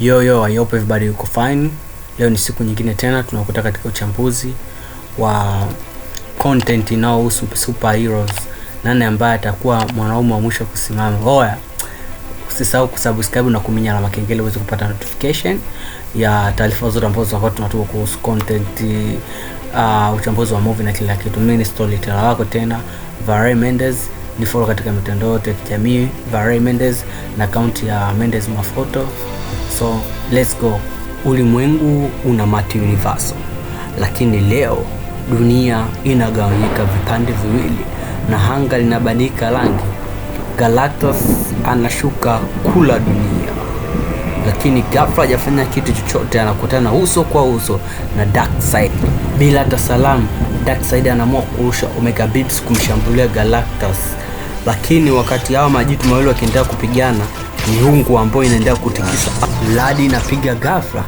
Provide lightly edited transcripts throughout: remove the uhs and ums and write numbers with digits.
Yo, I hope everybody yuko fine. Leo ni siku nyingine tena tunakuta katika uchambuzi wa content inayohusu superheroes. Nani ambaye atakuwa mwanaume wa mwisho kusimama? Oya, usisahau kusubscribe na kuminya alama kengele uweze kupata notification ya taarifa zote ambazo tunatoa kuhusu content, uchambuzi wa movie na kila kitu. Mimi ni storyteller wako tena, Varay Mendez. Ni follow katika mitandao yote ya kijamii Varay Mendez na account ya Mendez Mafoto. So let's go. Ulimwengu una multi-universal, lakini leo dunia inagawanyika vipande viwili na anga linabadilika rangi. Galactus anashuka kula dunia, lakini ghafla hajafanya kitu chochote, anakutana uso kwa uso na Darkseid. Bila hata salamu, Darkseid anaamua kurusha Omega Beams kumshambulia Galactus. Lakini wakati hao majitu mawili wakiendelea kupigana, miungu ambayo inaendelea kutikisa Ladi inapiga ghafla,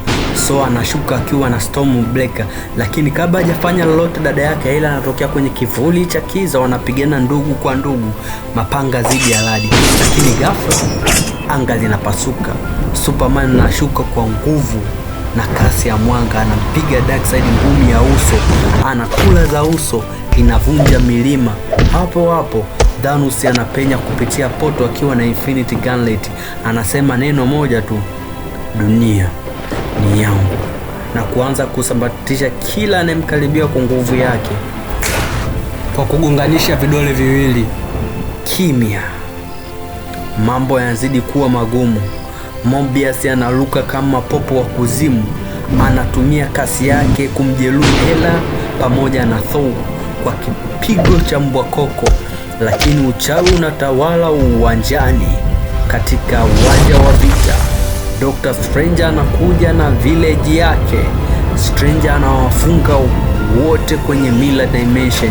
so anashuka akiwa na Stormbreaker. Lakini kabla hajafanya lolote, dada yake ila anatokea kwenye kivuli cha kiza, wanapigana ndugu kwa ndugu, mapanga zidi ya Ladi. Lakini ghafla anga linapasuka, Superman anashuka kwa nguvu na kasi ya mwanga, anampiga Darkseid ngumi ya uso, anakula za uso, inavunja milima. Hapo Thanos anapenya kupitia poto akiwa na Infinity Gauntlet, anasema neno moja tu, dunia ni yangu, na kuanza kusambatisha kila anemkaribia kwa nguvu yake. Kwa kugonganisha vidole viwili, kimya. Mambo yanazidi kuwa magumu. Mobius anaruka kama popo wa kuzimu, anatumia kasi yake kumjeruhi Hela pamoja na Thor kwa kipigo cha mbwa koko. Lakini uchawi unatawala uwanjani. Katika uwanja wa vita, Dr. Strange anakuja na village yake. Strange anawafunga wote kwenye Miller Dimension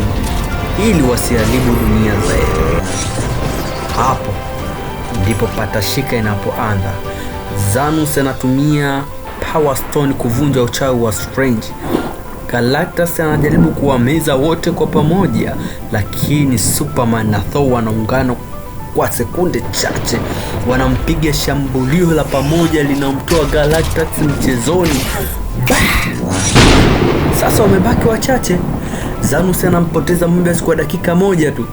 ili wasiharibu dunia zaidi. Hapo ndipo patashika inapoanza. Thanos anatumia Power Stone kuvunja uchawi wa Strange. Galactus anajaribu kuwameza wote kwa pamoja, lakini Superman na Thor wanaungana kwa sekunde chache, wanampiga shambulio la pamoja linamtoa Galactus mchezoni. Sasa wamebaki wachache. Thanos anampoteza Mobius kwa dakika moja tu.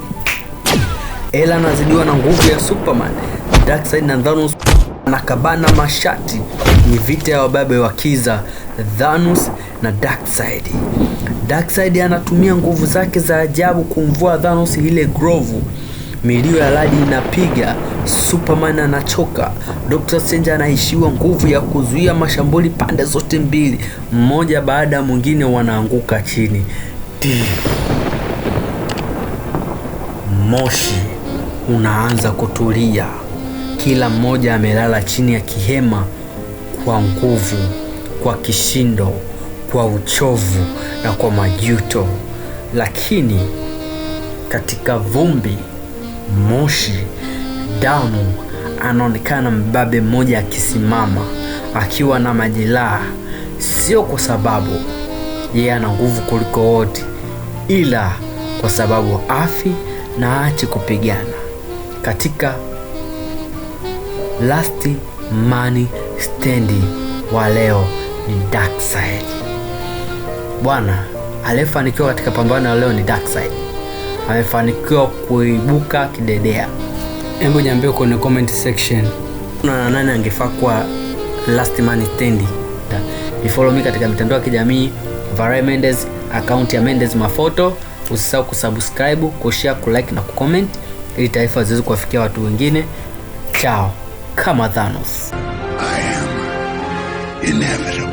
Hela anazidiwa na nguvu ya Superman. Darkseid na Thanos nakabana mashati. Ni vita ya wababe wa kiza, Thanos na Darkseid. Darkseid anatumia nguvu zake za ajabu kumvua Thanos ile grovu. Milio ya Ladi inapiga, Superman anachoka. Dr. Strange anaishiwa nguvu ya kuzuia mashambuli pande zote mbili. Mmoja baada ya mwingine wanaanguka chini. Moshi unaanza kutulia. Kila mmoja amelala chini ya kihema kwa nguvu, kwa kishindo, kwa uchovu na kwa majuto. Lakini katika vumbi, moshi, damu, anaonekana mbabe mmoja akisimama akiwa na majeraha. Sio kwa sababu yeye ana nguvu kuliko wote, ila kwa sababu afi na aache kupigana. Katika last man standing wa leo ni Darkseid. Bwana, aliyefanikiwa katika pambano leo ni Darkseid. Amefanikiwa kuibuka kidedea. Hebu niambie kwenye comment section, na nani angefaa kuwa last man standing? Ni follow me katika mitandao ya kijamii Varay Mendez, account ya Mendez Mafoto. Usisahau kusubscribe, kushare, kulike na kucomment ili taarifa ziweze kuwafikia watu wengine. Ciao, kama Thanos. I am inevitable.